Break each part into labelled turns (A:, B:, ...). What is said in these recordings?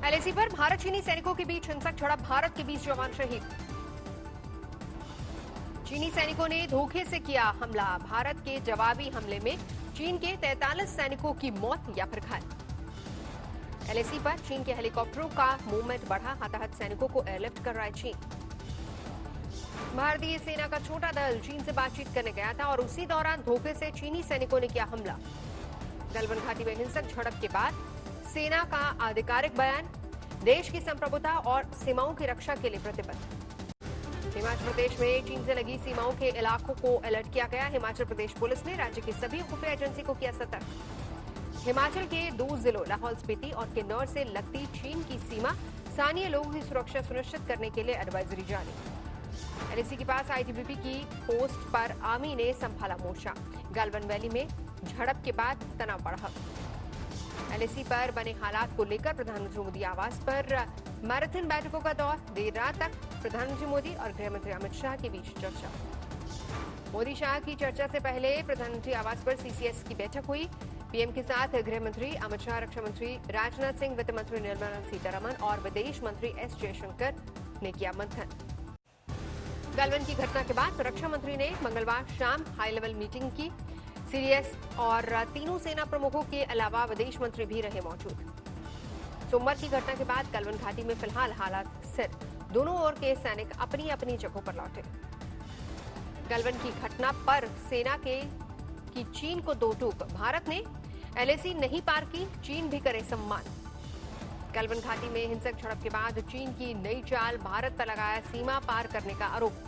A: LAC पर भारत चीनी सैनिकों के बीच हिंसक झड़प, भारत के 20 जवान शहीद। चीनी सैनिकों ने धोखे से किया हमला, भारत के जवाबी हमले में चीन के 43 सैनिकों की मौत या फिर घायल। एलएसी पर चीन के हेलीकॉप्टरों का मूवमेंट बढ़ा, हताहत सैनिकों को एयरलिफ्ट कर रहा है चीन। भारतीय सेना का छोटा दल चीन से बातचीत करने गया था और उसी दौरान धोखे से चीनी सैनिकों ने किया हमला। गलवान घाटी में हिंसक झड़प के बाद सेना का आधिकारिक बयान, देश की संप्रभुता और सीमाओं की रक्षा के लिए प्रतिबद्ध। हिमाचल प्रदेश में चीन से लगी सीमाओं के इलाकों को अलर्ट किया गया। हिमाचल प्रदेश पुलिस ने राज्य की सभी खुफिया एजेंसी को किया सतर्क। हिमाचल के 2 जिलों लाहौल स्पीति और किन्नौर से लगती चीन की सीमा, स्थानीय लोगों की सुरक्षा सुनिश्चित करने के लिए एडवाइजरी जारी। एलएसी के पास आईटीबीपी की पोस्ट पर आर्मी ने संभाला मोर्चा। गलवान वैली में झड़प के बाद तनाव बढ़ा। एलएसी पर बने हालात को लेकर प्रधानमंत्री मोदी आवास पर मैराथन बैठकों का दौर, देर रात तक प्रधानमंत्री मोदी और गृहमंत्री अमित शाह के बीच चर्चा। मोदी शाह की चर्चा से पहले प्रधानमंत्री आवास पर सीसीएस की बैठक हुई। पीएम के साथ गृहमंत्री अमित शाह, रक्षा मंत्री राजनाथ सिंह, वित्त मंत्री निर्मला सीतारमण और विदेश मंत्री एस जयशंकर ने किया मंथन। गलवान की घटना के बाद रक्षा मंत्री ने मंगलवार शाम हाई लेवल मीटिंग की। सीडीएस और तीनों सेना प्रमुखों के अलावा विदेश मंत्री भी रहे मौजूद। सोमवार की घटना के बाद गलवान घाटी में फिलहाल हालात स्थिर, दोनों ओर के सैनिक अपनी अपनी जगहों पर लौटे। गलवान की घटना पर सेना की चीन को दो टूक, भारत ने एलएसी नहीं पार की, चीन भी करे सम्मान। गलवान घाटी में हिंसक झड़प के बाद चीन की नई चाल, भारत पर लगाया सीमा पार करने का आरोप।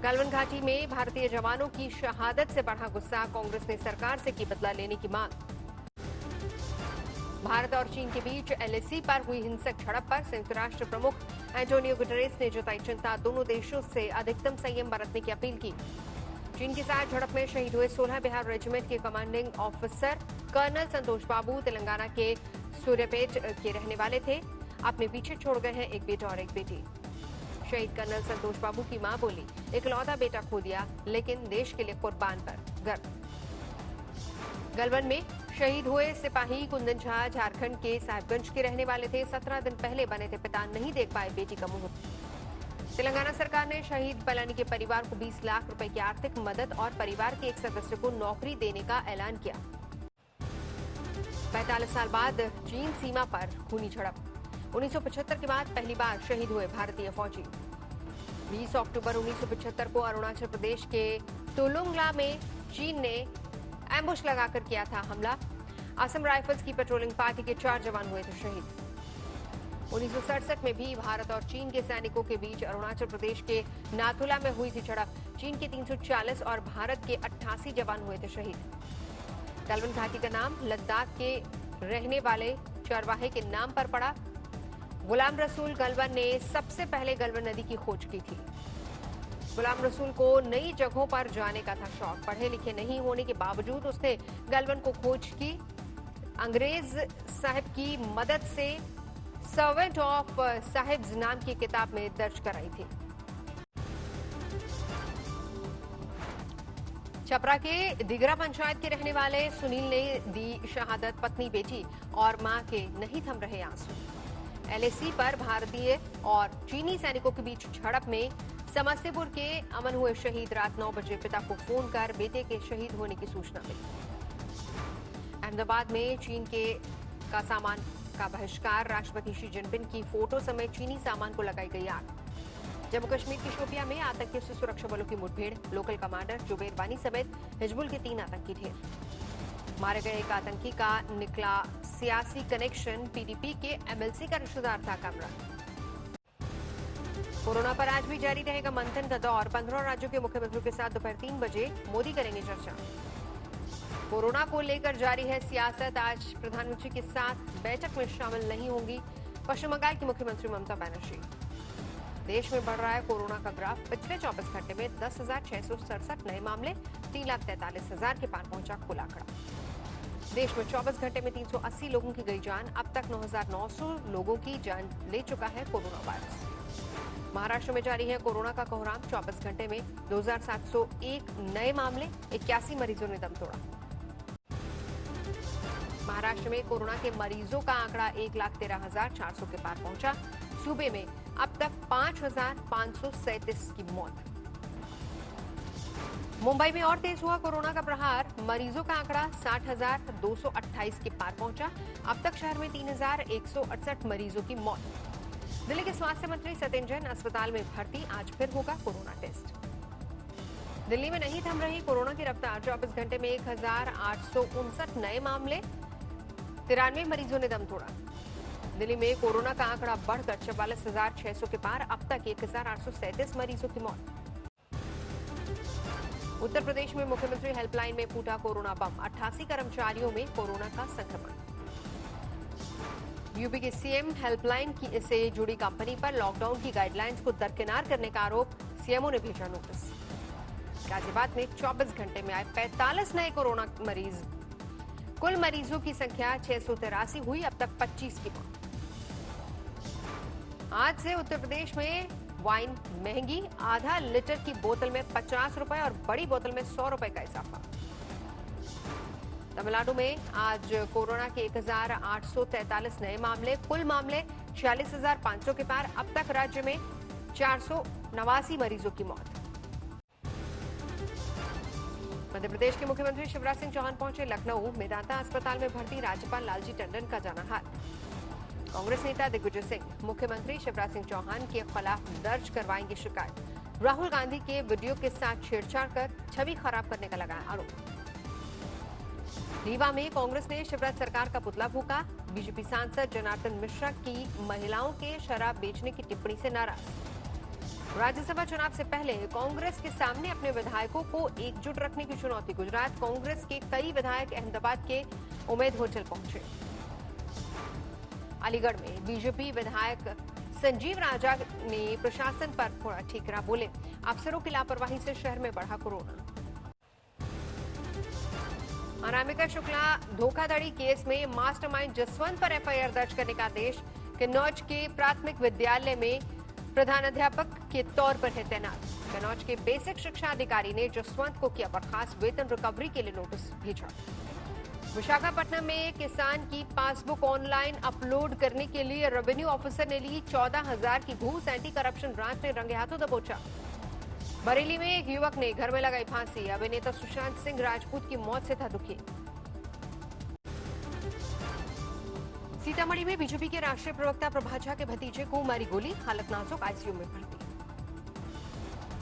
A: गलवान घाटी में भारतीय जवानों की शहादत से बढ़ा गुस्सा, कांग्रेस ने सरकार से की बदला लेने की मांग। भारत और चीन के बीच एलएसी पर हुई हिंसक झड़प पर संयुक्त राष्ट्र प्रमुख एंटोनियो गुटेरेस ने जताई चिंता, दोनों देशों से अधिकतम संयम बरतने की अपील की। चीन के साथ झड़प में शहीद हुए 16 बिहार रेजिमेंट के कमांडिंग ऑफिसर कर्नल संतोष बाबू तेलंगाना के सूर्यापेट के रहने वाले थे। अपने पीछे छोड़ गए हैं एक बेटा और एक बेटी। शहीद कर्नल संतोष बाबू की मां बोली, इकलौता बेटा खो दिया, लेकिन देश के लिए कुर्बान पर गर्व। गलवान में शहीद हुए सिपाही कुंदन झा झारखंड के साहिबगंज के रहने वाले थे। 17 दिन पहले बने थे पिता, नहीं देख पाए बेटी का मुंह। तेलंगाना सरकार ने शहीद पलानी के परिवार को 20 लाख रुपए की आर्थिक मदद और परिवार के एक सदस्य को नौकरी देने का ऐलान किया। 45 साल बाद चीन सीमा पर खूनी झड़प, 1975 के बाद पहली बार शहीद हुए भारतीय फौजी। 20 अक्टूबर 1975 को अरुणाचल प्रदेश के टोलुंगला में चीन ने एम्बुश लगाकर किया था हमला। असम राइफल्स की पेट्रोलिंग पार्टी के 4 जवान हुए थे शहीद। 1967 में भी भारत और चीन के सैनिकों के बीच अरुणाचल प्रदेश के नाथुला में हुई थी झड़प। चीन के 340 और भारत के 88 जवान हुए थे शहीद। गलवान घाटी का नाम लद्दाख के रहने वाले चरवाहे के नाम पर पड़ा। गुलाम रसूल गलवान ने सबसे पहले गलवान नदी की खोज की थी। गुलाम रसूल को नई जगहों पर जाने का था शौक। पढ़े लिखे नहीं होने के बावजूद उसने गलवान को खोज की। अंग्रेज साहिब की मदद से सर्वेंट ऑफ साहिब्स नाम की किताब में दर्ज कराई थी। छपरा के दिगरा पंचायत के रहने वाले सुनील ने दी शहादत, पत्नी बेटी और मां के नहीं थम रहे आंसू। एलएसी पर भारतीय और चीनी सैनिकों के बीच झड़प में समस्तीपुर के अमन हुए शहीद। रात 9 बजे पिता को फोन कर बेटे के शहीद होने की सूचना मिली। अहमदाबाद में चीन का सामान का बहिष्कार, राष्ट्रपति शी जिनपिंग की फोटो समेत चीनी सामान को लगाई गई आग। जम्मू कश्मीर की शोपिया में आतंकियों से सुरक्षा बलों की मुठभेड़, लोकल कमांडर जुबेर बानी समेत हिजबुल के 3 आतंकी ढेर। मारे गए एक आतंकी का निकला सियासी कनेक्शन, पीडीपी के एमएलसी का रिश्तेदार था कामरा। कोरोना पर आज भी जारी रहेगा मंथन का दौर। 15 राज्यों के मुख्यमंत्रियों के साथ दोपहर 3 बजे मोदी करेंगे चर्चा। कोरोना को लेकर जारी है सियासत। आज प्रधानमंत्री के साथ बैठक में शामिल नहीं होंगी पश्चिम बंगाल की मुख्यमंत्री ममता बनर्जी। देश में बढ़ रहा है कोरोना का ग्राफ। पिछले 24 घंटे में 10,667 नए मामले, 3,43,000 के पार पहुंचा कुल आंकड़ा। देश में 24 घंटे में 380 लोगों की गई जान। अब तक 9,900 लोगों की जान ले चुका है कोरोना वायरस। महाराष्ट्र में जारी है कोरोना का कोहराम। 24 घंटे में 2,701 नए मामले, 81 मरीजों ने दम तोड़ा। महाराष्ट्र में कोरोना के मरीजों का आंकड़ा 1,13,400 के पार पहुंचा। सूबे में अब तक 5,537 की मौत। मुंबई में और तेज हुआ कोरोना का प्रहार। मरीजों का आंकड़ा 60,228 के पार पहुंचा। अब तक शहर में 3,168 मरीजों की मौत। दिल्ली के स्वास्थ्य मंत्री सत्येंद्र जैन अस्पताल में भर्ती। आज फिर होगा कोरोना टेस्ट। दिल्ली में नहीं थम रही कोरोना की रफ्तार। 24 घंटे में 1,859 नए मामले, 93 मरीजों ने दम तोड़ा। दिल्ली में कोरोना का आंकड़ा बढ़कर 44,600 के पार। अब तक 1,837 मरीजों की मौत। उत्तर प्रदेश में मुख्यमंत्री हेल्पलाइन में फूटा कोरोना बम। 88 कर्मचारियों में कोरोना का संक्रमण। यूपी के सीएम हेल्पलाइन से जुड़ी कंपनी पर लॉकडाउन की गाइडलाइंस को दरकिनार करने का आरोप। सीएमओ ने भेजा नोटिस। गाजियाबाद में 24 घंटे में आए 45 नए कोरोना मरीज। कुल मरीजों की संख्या 683 हुई। अब तक 25 की मौत। आज से उत्तर प्रदेश में वाइन महंगी। आधा लीटर की बोतल में 50 रुपए और बड़ी बोतल में 100 रुपए का इजाफा। तमिलनाडु में आज कोरोना के 1,843 नए मामले। कुल मामले 46,500 के पार। अब तक राज्य में 489 मरीजों की मौत। मध्य प्रदेश के मुख्यमंत्री शिवराज सिंह चौहान पहुंचे लखनऊ। मेदांता अस्पताल में भर्ती राज्यपाल लालजी टंडन का जाना हाल। कांग्रेस नेता दिग्विजय सिंह मुख्यमंत्री शिवराज सिंह चौहान के खिलाफ दर्ज करवाएंगे शिकायत। राहुल गांधी के वीडियो के साथ छेड़छाड़ कर छवि खराब करने का लगाया आरोप। रीवा में कांग्रेस ने शिवराज सरकार का पुतला फूका। बीजेपी सांसद जनार्दन मिश्रा की महिलाओं के शराब बेचने की टिप्पणी से नाराज। राज्यसभा चुनाव से पहले कांग्रेस के सामने अपने विधायकों को एकजुट रखने की चुनौती। गुजरात कांग्रेस के कई विधायक अहमदाबाद के उम्मेद होटल पहुंचे। अलीगढ़ में बीजेपी विधायक संजीव राजा ने प्रशासन पर थोड़ा ठीकरा बोले। अफसरों की लापरवाही से शहर में बढ़ा कोरोना। अनामिका शुक्ला धोखाधड़ी केस में मास्टरमाइंड जसवंत पर एफआईआर दर्ज करने का आदेश। कन्नौज के प्राथमिक विद्यालय में प्रधानाध्यापक के तौर पर है तैनात। कन्नौज के बेसिक शिक्षा अधिकारी ने जसवंत को किया बर्खास्त। वेतन रिकवरी के लिए नोटिस भेजा। विशाखापट्टनम में किसान की पासबुक ऑनलाइन अपलोड करने के लिए रेवेन्यू ऑफिसर ने ली 14,000 की घूस। एंटी करप्शन ब्रांच ने रंगे हाथों दबोचा। बरेली में एक युवक ने घर में लगाई फांसी। अभिनेता सुशांत सिंह राजपूत की मौत से था दुखी। सीतामढ़ी में बीजेपी के राष्ट्रीय प्रवक्ता प्रभा झा के भतीजे को मारी गोली। हालत नाजुक, आईसीयू में भर्ती।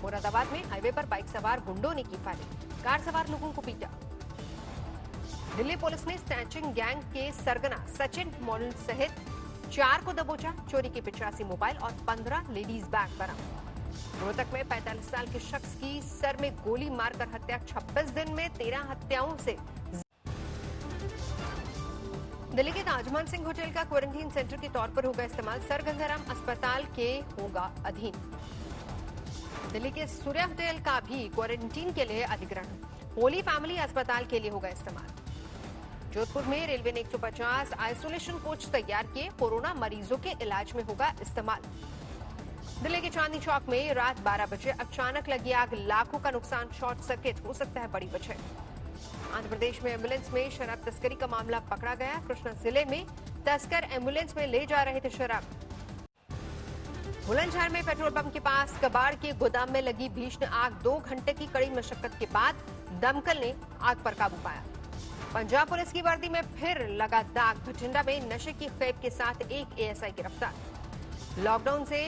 A: मुरादाबाद में हाईवे पर बाइक सवार गुंडों ने की फायरिंग। कार सवार लोगों को पीटा। दिल्ली पुलिस ने स्नैचिंग गैंग के सरगना सचिन मॉडल सहित 4 को दबोचा। चोरी के 85 मोबाइल और 15 लेडीज बैग बरामद। रोहतक में 45 साल के शख्स की सर में गोली मारकर हत्या। 26 दिन में 13 हत्याओं से। दिल्ली के ताजमान सिंह होटल का क्वारंटीन सेंटर के तौर पर होगा इस्तेमाल। सर गंगाराम अस्पताल के होगा अधीन। दिल्ली के सूर्य होटल का भी क्वारंटीन के लिए अधिग्रहण। होली फैमिली अस्पताल के लिए होगा इस्तेमाल। जोधपुर में रेलवे ने 150 आइसोलेशन कोच तैयार किए। कोरोना मरीजों के इलाज में होगा इस्तेमाल। दिल्ली के चांदनी चौक में रात 12 बजे अचानक लगी आग। लाखों का नुकसान। शॉर्ट सर्किट हो सकता है बड़ी वजह। आंध्र प्रदेश में एम्बुलेंस में शराब तस्करी का मामला पकड़ा गया। कृष्णा जिले में तस्कर एम्बुलेंस में ले जा रहे थे शराब। बुलंदशहर में पेट्रोल पंप के पास कबाड़ के गोदाम में लगी भीषण आग। 2 घंटे की कड़ी मशक्कत के बाद दमकल ने आग पर काबू पाया। पंजाब पुलिस की वर्दी में फिर लगा दाग। भटिंडा में नशे की खेप के साथ एक एएसआई गिरफ्तार। लॉकडाउन से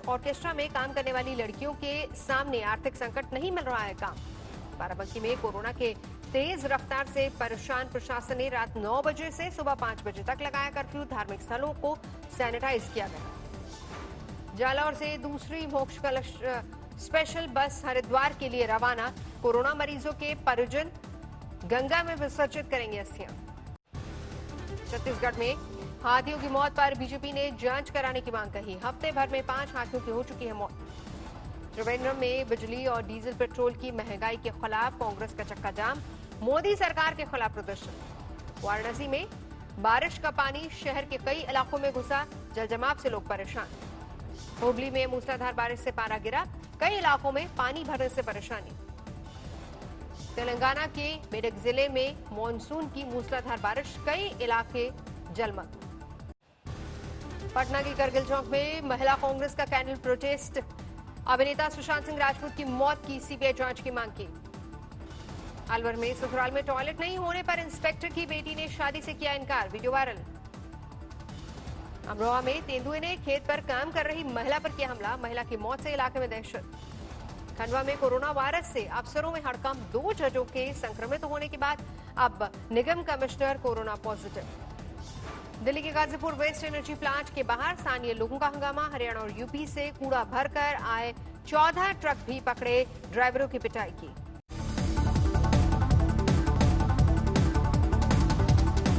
A: ऑर्केस्ट्रा में काम करने वाली लड़कियों के सामने आर्थिक संकट, नहीं मिल रहा है काम। बाराबंकी में कोरोना के तेज रफ्तार से परेशान प्रशासन ने रात 9 बजे से सुबह 5 बजे तक लगाया कर्फ्यू। धार्मिक स्थलों को सैनिटाइज किया गया। जालौर से दूसरी मोक्ष कलश स्पेशल बस हरिद्वार के लिए रवाना। कोरोना मरीजों के परिजन गंगा में विसर्जित करेंगे अस्थियां। छत्तीसगढ़ में हाथियों की मौत पर बीजेपी ने जांच कराने की मांग कही। हफ्ते भर में 5 हाथियों की हो चुकी है मौत। त्रिवेंद्रम में बिजली और डीजल पेट्रोल की महंगाई के खिलाफ कांग्रेस का चक्का जाम। मोदी सरकार के खिलाफ प्रदर्शन। वाराणसी में बारिश का पानी शहर के कई इलाकों में घुसा। जलजमाव से लोग परेशान। हुगली में मूसलाधार बारिश से पारा गिरा। कई इलाकों में पानी भरने से परेशानी। तेलंगाना के मेडक जिले में मॉनसून की मूसलाधार बारिश, कई इलाके जलमग्न। पटना के करगिल चौक में महिला कांग्रेस का कैंडल प्रोटेस्ट, अभिनेता सुशांत सिंह राजपूत की मौत की सीबीआई जांच की मांग की। अलवर में ससुराल में टॉयलेट नहीं होने पर इंस्पेक्टर की बेटी ने शादी से किया इनकार, वीडियो वायरल। अमरोहा में तेंदुए ने खेत पर काम कर रही महिला पर किया हमला, महिला की मौत से इलाके में दहशत। खंडवा में कोरोना वायरस से अफसरों में हड़कंप, 2 जजों के संक्रमित होने के बाद अब निगम कमिश्नर कोरोना पॉजिटिव। दिल्ली के गाजीपुर वेस्ट एनर्जी प्लांट के बाहर स्थानीय लोगों का हंगामा, हरियाणा और यूपी से कूड़ा भरकर आए 14 ट्रक भी पकड़े, ड्राइवरों की पिटाई की।